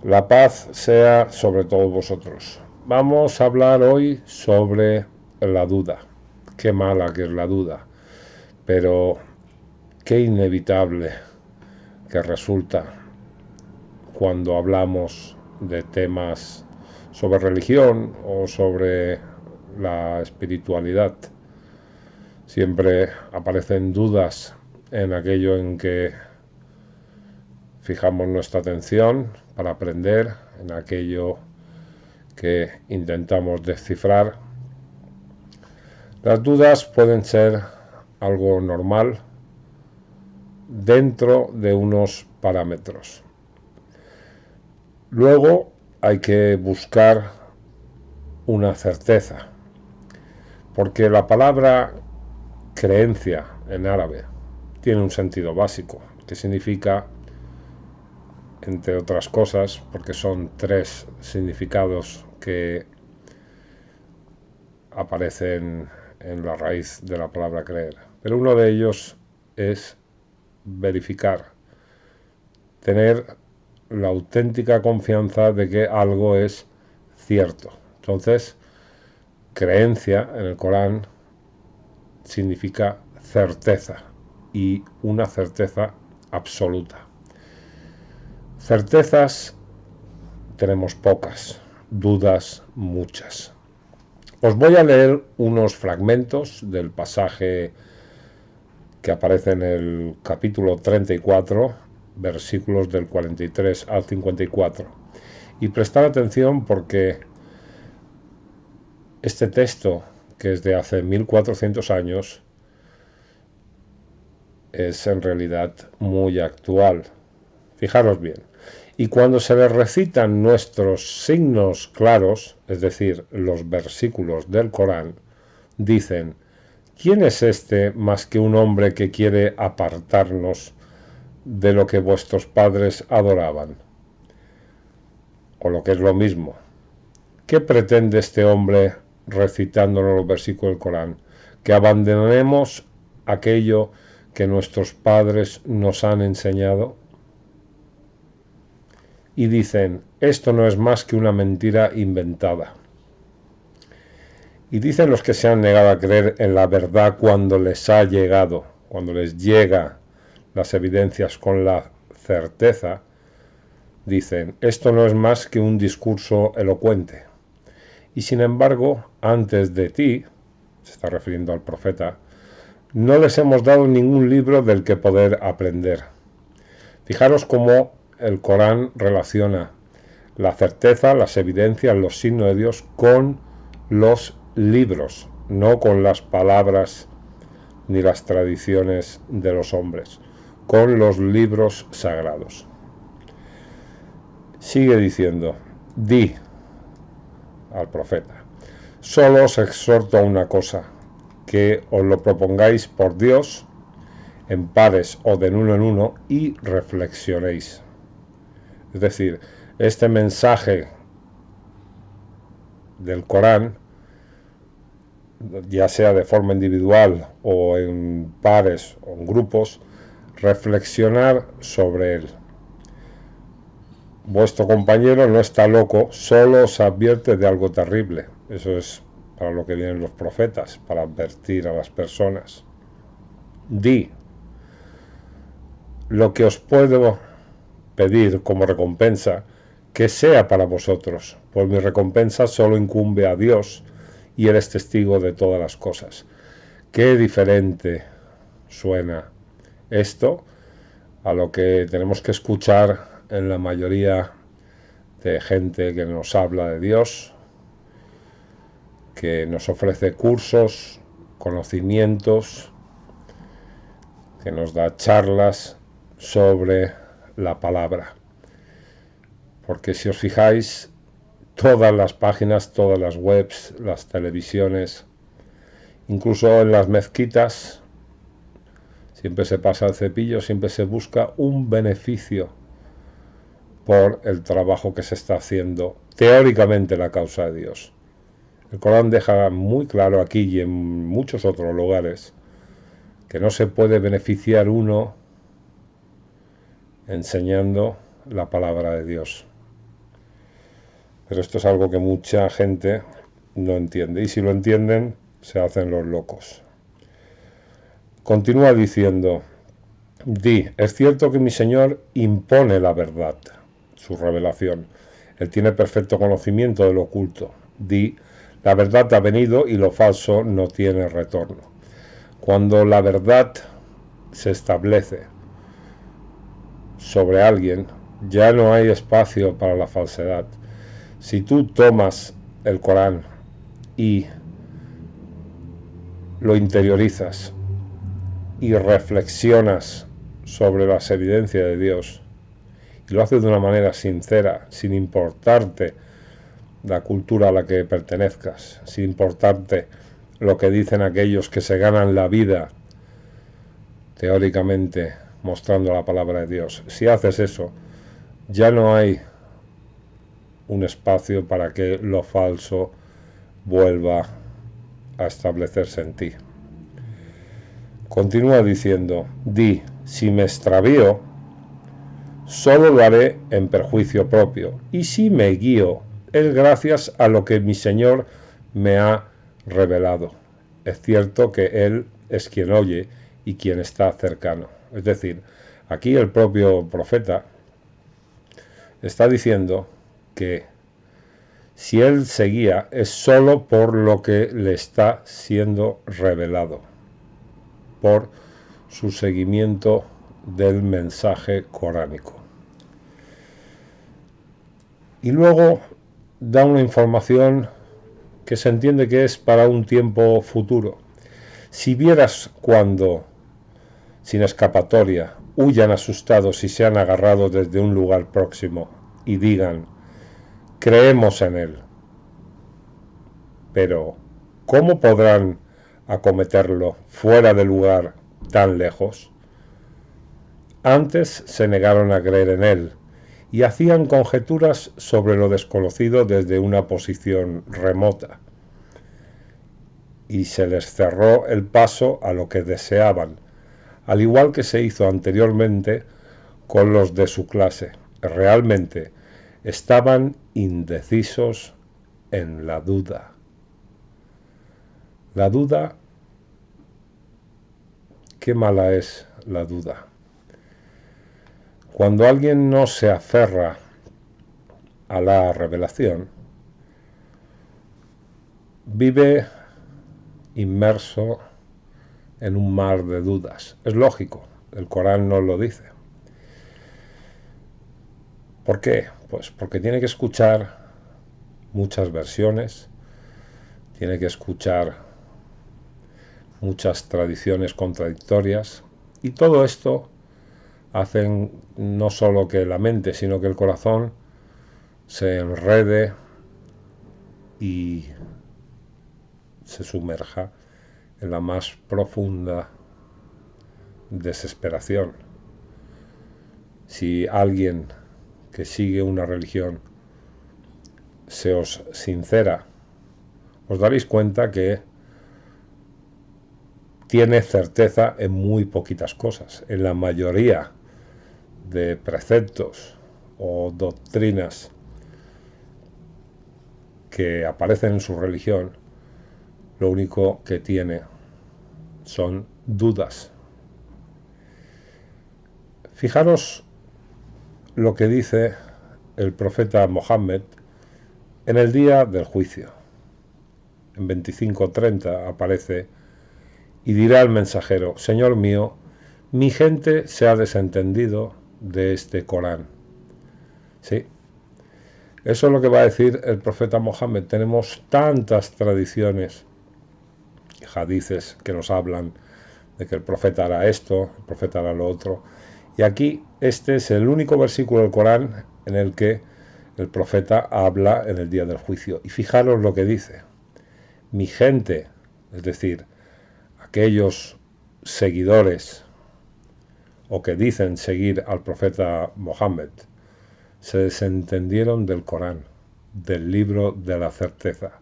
La paz sea sobre todos vosotros. Vamos a hablar hoy sobre la duda. Qué mala que es la duda, pero qué inevitable que resulta cuando hablamos de temas sobre religión o sobre la espiritualidad. Siempre aparecen dudas en aquello en que fijamos nuestra atención para aprender, en aquello que intentamos descifrar. Las dudas pueden ser algo normal dentro de unos parámetros. Luego hay que buscar una certeza, porque la palabra creencia en árabe tiene un sentido básico, que significa, entre otras cosas, porque son tres significados que aparecen en la raíz de la palabra creer, pero uno de ellos es verificar, tener la auténtica confianza de que algo es cierto. Entonces, creencia en el Corán significa certeza, y una certeza absoluta. Certezas tenemos pocas, dudas muchas. Os voy a leer unos fragmentos del pasaje que aparece en el capítulo 34, versículos del 43 al 54. Y prestar atención porque este texto, que es de hace 1400 años, es en realidad muy actual. Fijaros bien. Y cuando se les recitan nuestros signos claros, es decir, los versículos del Corán, dicen: ¿quién es este más que un hombre que quiere apartarnos de lo que vuestros padres adoraban? O lo que es lo mismo, ¿qué pretende este hombre recitándonos los versículos del Corán? Que abandonemos aquello que nuestros padres nos han enseñado. Y dicen: esto no es más que una mentira inventada. Y dicen los que se han negado a creer en la verdad cuando les ha llegado, cuando les llega las evidencias con la certeza, dicen: esto no es más que un discurso elocuente. Y sin embargo, antes de ti, se está refiriendo al profeta, no les hemos dado ningún libro del que poder aprender. Fijaros cómo el Corán relaciona la certeza, las evidencias, los signos de Dios con los libros, no con las palabras ni las tradiciones de los hombres, con los libros sagrados. Sigue diciendo: di al profeta, solo os exhorto a una cosa, que os lo propongáis por Dios en pares o de uno en uno y reflexionéis. Es decir, este mensaje del Corán, ya sea de forma individual o en pares o en grupos, reflexionar sobre él. Vuestro compañero no está loco, solo os advierte de algo terrible. Eso es para lo que vienen los profetas, para advertir a las personas. Di: lo que os puedo pedir como recompensa, que sea para vosotros, pues mi recompensa solo incumbe a Dios, y Él es testigo de todas las cosas. Qué diferente suena esto a lo que tenemos que escuchar en la mayoría de gente que nos habla de Dios, que nos ofrece cursos, conocimientos, que nos da charlas sobre la palabra. Porque si os fijáis, todas las páginas, todas las webs, las televisiones, incluso en las mezquitas, siempre se pasa el cepillo, siempre se busca un beneficio por el trabajo que se está haciendo, teóricamente la causa de Dios. El Corán deja muy claro aquí y en muchos otros lugares que no se puede beneficiar uno enseñando la palabra de Dios. Pero esto es algo que mucha gente no entiende, y si lo entienden, se hacen los locos. Continúa diciendo: di, es cierto que mi Señor impone la verdad, su revelación. Él tiene perfecto conocimiento de lo oculto. Di, la verdad ha venido y lo falso no tiene retorno. Cuando la verdad se establece sobre alguien, ya no hay espacio para la falsedad. Si tú tomas el Corán y lo interiorizas y reflexionas sobre las evidencias de Dios, y lo haces de una manera sincera, sin importarte la cultura a la que pertenezcas, sin importarte lo que dicen aquellos que se ganan la vida teóricamente mostrando la palabra de Dios. Si haces eso, ya no hay un espacio para que lo falso vuelva a establecerse en ti. Continúa diciendo: di, si me extravío, solo lo haré en perjuicio propio, y si me guío, es gracias a lo que mi Señor me ha revelado. Es cierto que Él es quien oye y quien está cercano. Es decir, aquí el propio profeta está diciendo que si él se guía es solo por lo que le está siendo revelado, por su seguimiento del mensaje coránico. Y luego da una información que se entiende que es para un tiempo futuro. Si vieras cuando, sin escapatoria, huyan asustados y sean agarrados desde un lugar próximo y digan: creemos en él. Pero, ¿cómo podrán acometerlo fuera del lugar tan lejos? Antes se negaron a creer en él y hacían conjeturas sobre lo desconocido desde una posición remota, y se les cerró el paso a lo que deseaban, al igual que se hizo anteriormente con los de su clase. Realmente estaban indecisos en la duda. La duda, qué mala es la duda. Cuando alguien no se aferra a la revelación, vive inmerso en un mar de dudas. Es lógico, el Corán nos lo dice. ¿Por qué? Pues porque tiene que escuchar muchas versiones, tiene que escuchar muchas tradiciones contradictorias, y todo esto hacen no solo que la mente, sino que el corazón se enrede y se sumerja en la más profunda desesperación. Si alguien que sigue una religión se os sincera, os daréis cuenta que tiene certeza en muy poquitas cosas. En la mayoría de preceptos o doctrinas que aparecen en su religión, lo único que tiene son dudas. Fijaros lo que dice el profeta Mohammed en el día del juicio. En 25:30 aparece: y dirá el mensajero: Señor mío, mi gente se ha desentendido de este Corán. Sí, eso es lo que va a decir el profeta Mohammed. Tenemos tantas tradiciones, hadices, que nos hablan de que el profeta hará esto, el profeta hará lo otro. Y aquí este es el único versículo del Corán en el que el profeta habla en el día del juicio. Y fijaros lo que dice: mi gente, es decir, aquellos seguidores o que dicen seguir al profeta Mohammed, se desentendieron del Corán, del libro de la certeza.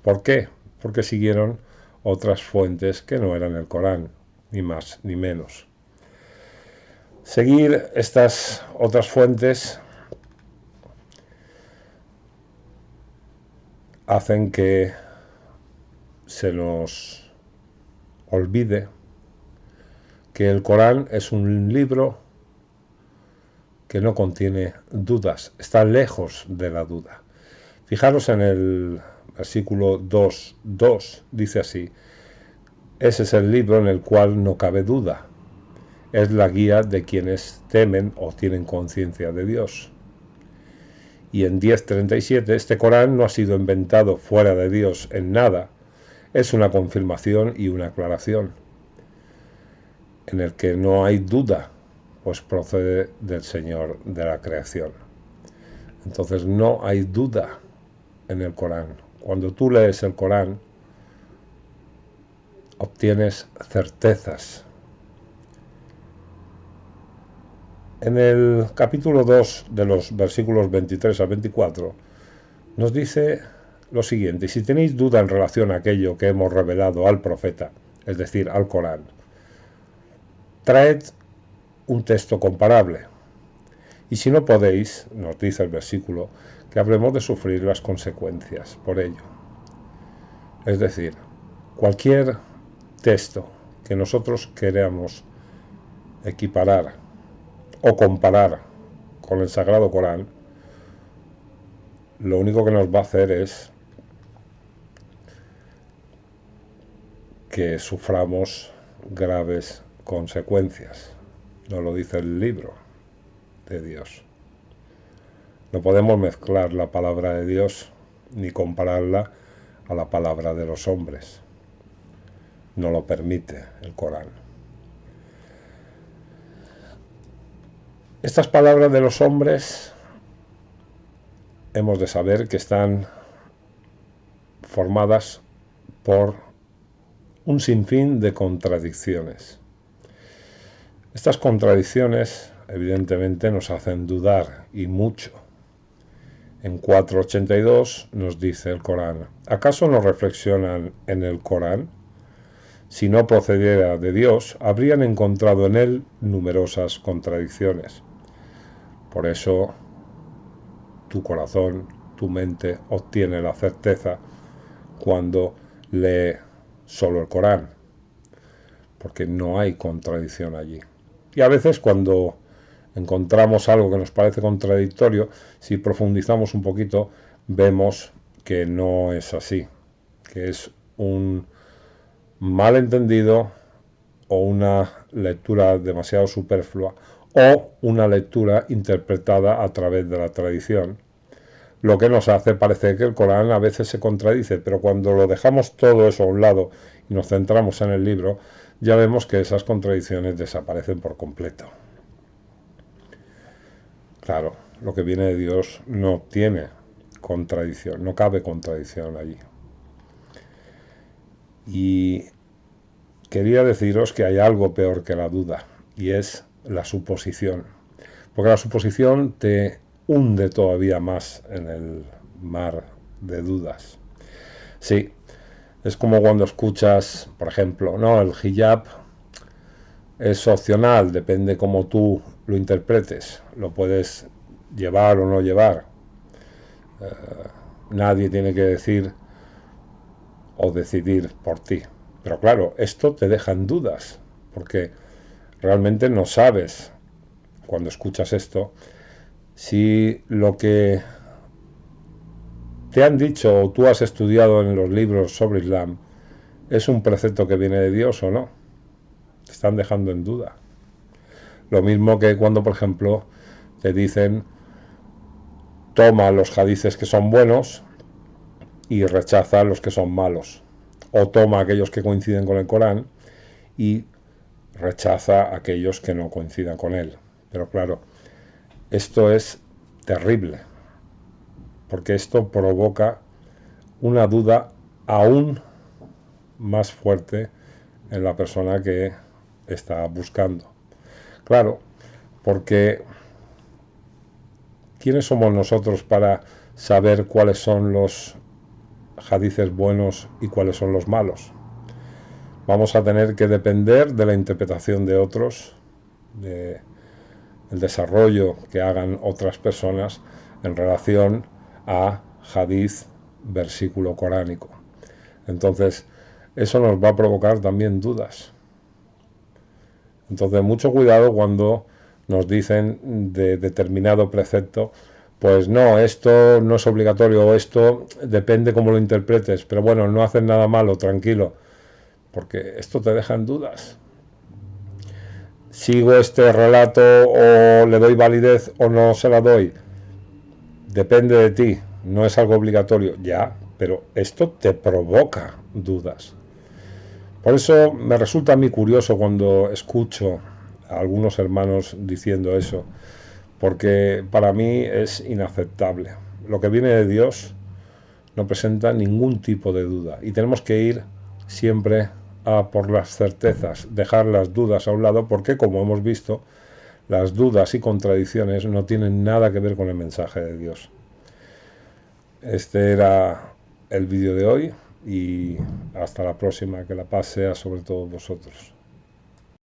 ¿Por qué? Porque siguieron otras fuentes que no eran el Corán, ni más ni menos. Seguir estas otras fuentes hacen que se nos olvide que el Corán es un libro que no contiene dudas, está lejos de la duda. Fijaros en el versículo 2.2, dice así: ese es el libro en el cual no cabe duda, es la guía de quienes temen o tienen conciencia de Dios. Y en 10.37, este Corán no ha sido inventado fuera de Dios en nada, es una confirmación y una aclaración, en el que no hay duda, pues procede del Señor de la creación. Entonces no hay duda en el Corán. Cuando tú lees el Corán, obtienes certezas. En el capítulo 2 de los versículos 23 a 24 nos dice lo siguiente: si tenéis duda en relación a aquello que hemos revelado al profeta, es decir, al Corán, traed un texto comparable. Y si no podéis, nos dice el versículo, que habremos de sufrir las consecuencias por ello. Es decir, cualquier texto que nosotros queramos equiparar o comparar con el Sagrado Corán, lo único que nos va a hacer es que suframos graves consecuencias. Nos lo dice el libro de Dios. No podemos mezclar la palabra de Dios ni compararla a la palabra de los hombres. No lo permite el Corán. Estas palabras de los hombres hemos de saber que están formadas por un sinfín de contradicciones. Estas contradicciones evidentemente nos hacen dudar, y mucho. En 4.82 nos dice el Corán: ¿acaso no reflexionan en el Corán? Si no procediera de Dios, habrían encontrado en él numerosas contradicciones. Por eso tu corazón, tu mente, obtiene la certeza cuando lee solo el Corán, porque no hay contradicción allí. Y a veces cuando encontramos algo que nos parece contradictorio, si profundizamos un poquito, vemos que no es así, que es un malentendido o una lectura demasiado superflua o una lectura interpretada a través de la tradición, lo que nos hace parecer que el Corán a veces se contradice, pero cuando lo dejamos todo eso a un lado y nos centramos en el libro, ya vemos que esas contradicciones desaparecen por completo. Claro, lo que viene de Dios no tiene contradicción, no cabe contradicción allí. Y quería deciros que hay algo peor que la duda, y es la suposición. Porque la suposición te hunde todavía más en el mar de dudas. Sí, es como cuando escuchas, por ejemplo, no, el hijab es opcional, depende cómo tú lo interpretes, lo puedes llevar o no llevar. Nadie tiene que decir o decidir por ti. Pero claro, esto te deja en dudas, porque realmente no sabes, cuando escuchas esto, si lo que te han dicho o tú has estudiado en los libros sobre Islam es un precepto que viene de Dios o no. Te están dejando en duda. Lo mismo que cuando, por ejemplo, te dicen: toma los hadices que son buenos y rechaza los que son malos. O toma aquellos que coinciden con el Corán y rechaza aquellos que no coincidan con él. Pero claro, esto es terrible, porque esto provoca una duda aún más fuerte en la persona que está buscando. Claro, porque ¿quiénes somos nosotros para saber cuáles son los hadices buenos y cuáles son los malos? Vamos a tener que depender de la interpretación de otros, del desarrollo que hagan otras personas en relación a hadith versículo coránico. Entonces, eso nos va a provocar también dudas. Entonces, mucho cuidado cuando nos dicen de determinado precepto, pues no, esto no es obligatorio, o esto depende cómo lo interpretes, pero bueno, no haces nada malo, tranquilo, porque esto te deja en dudas. ¿Sigo este relato o le doy validez o no se la doy? Depende de ti, no es algo obligatorio, ya, pero esto te provoca dudas. Por eso me resulta a mí curioso cuando escucho a algunos hermanos diciendo eso, porque para mí es inaceptable. Lo que viene de Dios no presenta ningún tipo de duda y tenemos que ir siempre a por las certezas, dejar las dudas a un lado, porque como hemos visto, las dudas y contradicciones no tienen nada que ver con el mensaje de Dios. Este era el vídeo de hoy y hasta la próxima, que la paz sea sobre todos vosotros.